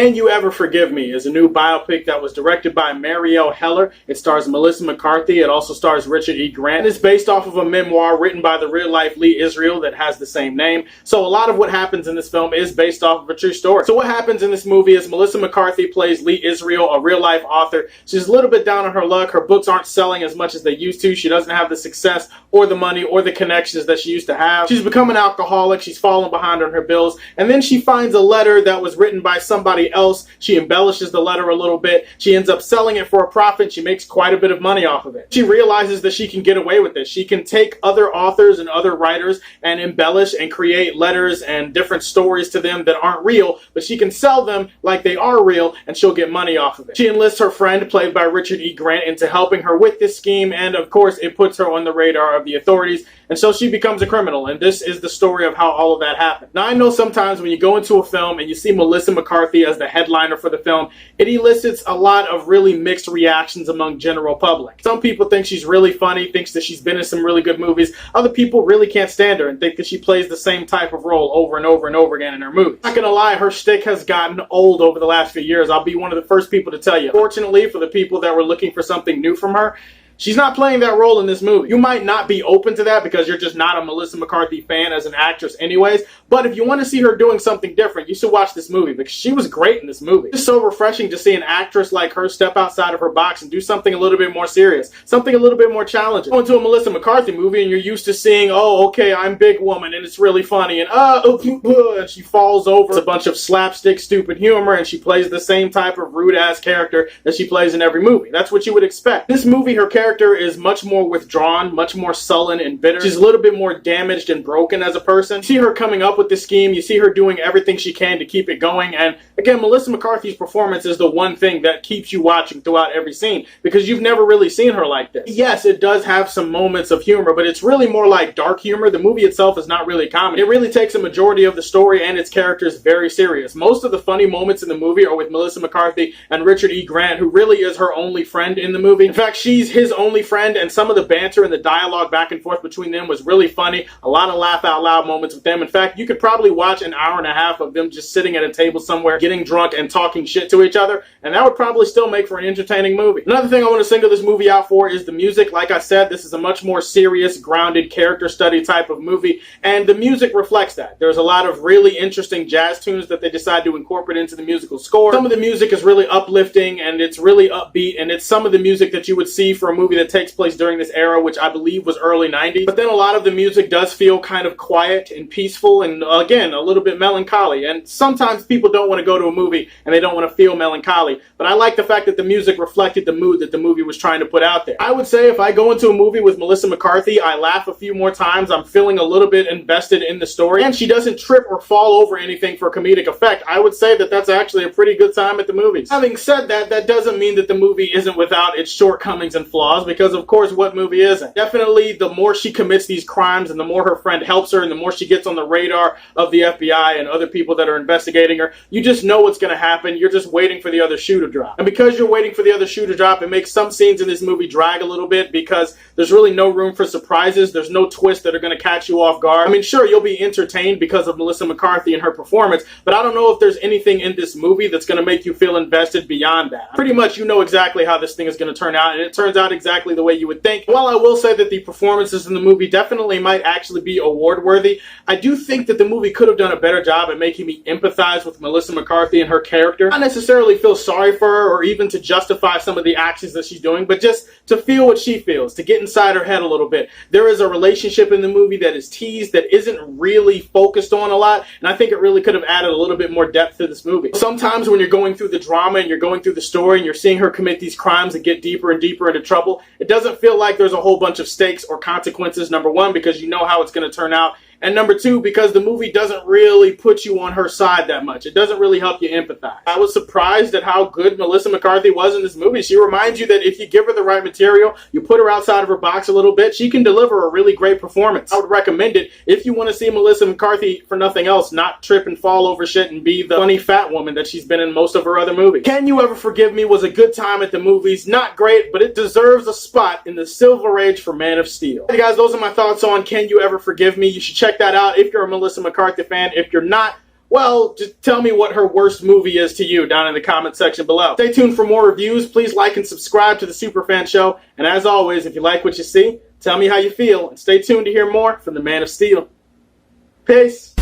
Can You Ever Forgive Me is a new biopic that was directed by Marielle Heller. It stars Melissa McCarthy. It also stars Richard E. Grant. It's based off of a memoir written by the real-life Lee Israel that has the same name. So a lot of what happens in this film is based off of a true story. So what happens in this movie is Melissa McCarthy plays Lee Israel, a real-life author. She's a little bit down on her luck. Her books aren't selling as much as they used to. She doesn't have the success or the money or the connections that she used to have. She's become an alcoholic. She's fallen behind on her bills. And then she finds a letter that was written by somebody else. She embellishes the letter a little bit. She ends up selling it for a profit. She makes quite a bit of money off of it. She realizes that she can get away with this. She can take other authors and other writers and embellish and create letters and different stories to them that aren't real, but she can sell them like they are real and she'll get money off of it. She enlists her friend, played by Richard E. Grant, into helping her with this scheme, and of course it puts her on the radar of the authorities, and so she becomes a criminal, and this is the story of how all of that happened. Now I know sometimes when you go into a film and you see Melissa McCarthy as the headliner for the film, it elicits a lot of really mixed reactions among general public. Some people think she's really funny, thinks that she's been in some really good movies. Other people really can't stand her and think that she plays the same type of role over and over and over again in her movies. Not gonna lie, her shtick has gotten old over the last few years. I'll be one of the first people to tell you. Fortunately, for the people that were looking for something new from her, she's not playing that role in this movie. You might not be open to that because you're just not a Melissa McCarthy fan as an actress anyways, but if you want to see her doing something different, you should watch this movie because she was great in this movie. It's so refreshing to see an actress like her step outside of her box and do something a little bit more serious, something a little bit more challenging. Go into a Melissa McCarthy movie and you're used to seeing, oh, okay, I'm big woman and it's really funny, and and she falls over. It's a bunch of slapstick, stupid humor, and she plays the same type of rude-ass character that she plays in every movie. That's what you would expect. This movie, her character is much more withdrawn, much more sullen and bitter. She's a little bit more damaged and broken as a person. You see her coming up with this scheme. You see her doing everything she can to keep it going. And again, Melissa McCarthy's performance is the one thing that keeps you watching throughout every scene because you've never really seen her like this. Yes, it does have some moments of humor, but it's really more like dark humor. The movie itself is not really comedy. It really takes a majority of the story and its characters very serious. Most of the funny moments in the movie are with Melissa McCarthy and Richard E. Grant, who really is her only friend in the movie. In fact, she's his only friend, and some of the banter and the dialogue back and forth between them was really funny. A lot of laugh out loud moments with them. In fact, you could probably watch an hour and a half of them just sitting at a table somewhere, getting drunk and talking shit to each other, and that would probably still make for an entertaining movie. Another thing I want to single this movie out for is the music. Like I said, this is a much more serious, grounded character study type of movie, and the music reflects that. There's a lot of really interesting jazz tunes that they decide to incorporate into the musical score. Some of the music is really uplifting and it's really upbeat, and it's some of the music that you would see for a movie that takes place during this era, which I believe was early 90s. But then a lot of the music does feel kind of quiet and peaceful and, again, a little bit melancholy. And sometimes people don't want to go to a movie and they don't want to feel melancholy. But I like the fact that the music reflected the mood that the movie was trying to put out there. I would say if I go into a movie with Melissa McCarthy, I laugh a few more times. I'm feeling a little bit invested in the story, and she doesn't trip or fall over anything for comedic effect. I would say that that's actually a pretty good time at the movies. Having said that, that doesn't mean that the movie isn't without its shortcomings and flaws, because of course what movie isn't? Definitely the more she commits these crimes and the more her friend helps her and the more she gets on the radar of the FBI and other people that are investigating her, you just know what's going to happen. You're just waiting for the other shoe to drop. And because you're waiting for the other shoe to drop, it makes some scenes in this movie drag a little bit because there's really no room for surprises. There's no twists that are going to catch you off guard. I mean, sure, you'll be entertained because of Melissa McCarthy and her performance, but I don't know if there's anything in this movie that's going to make you feel invested beyond that. Pretty much you know exactly how this thing is going to turn out, and it turns out exactly the way you would think. While I will say that the performances in the movie definitely might actually be award-worthy, I do think that the movie could have done a better job at making me empathize with Melissa McCarthy and her character. Not necessarily feel sorry for her or even to justify some of the actions that she's doing, but just to feel what she feels, to get inside her head a little bit. There is a relationship in the movie that is teased that isn't really focused on a lot, and I think it really could have added a little bit more depth to this movie. Sometimes when you're going through the drama and you're going through the story and you're seeing her commit these crimes and get deeper and deeper into trouble, it doesn't feel like there's a whole bunch of stakes or consequences, number one, because you know how it's going to turn out, and number two, because the movie doesn't really put you on her side that much. It doesn't really help you empathize. I was surprised at how good Melissa McCarthy was in this movie. She reminds you that if you give her the right material, you put her outside of her box a little bit, she can deliver a really great performance. I would recommend it if you want to see Melissa McCarthy, for nothing else, not trip and fall over shit and be the funny fat woman that she's been in most of her other movies. Can You Ever Forgive Me was a good time at the movies. Not great, but it deserves a spot in the Silver Age for Man of Steel. Hey guys, those are my thoughts on Can You Ever Forgive Me. You should check that out if you're a Melissa McCarthy fan. If you're not, Well, just tell me what her worst movie is to you down in the comment section below. Stay tuned for more reviews. Please like and subscribe to the Superfan Show. And as always, if you like what you see, tell me how you feel. And stay tuned to hear more from the Man of Steel. Peace.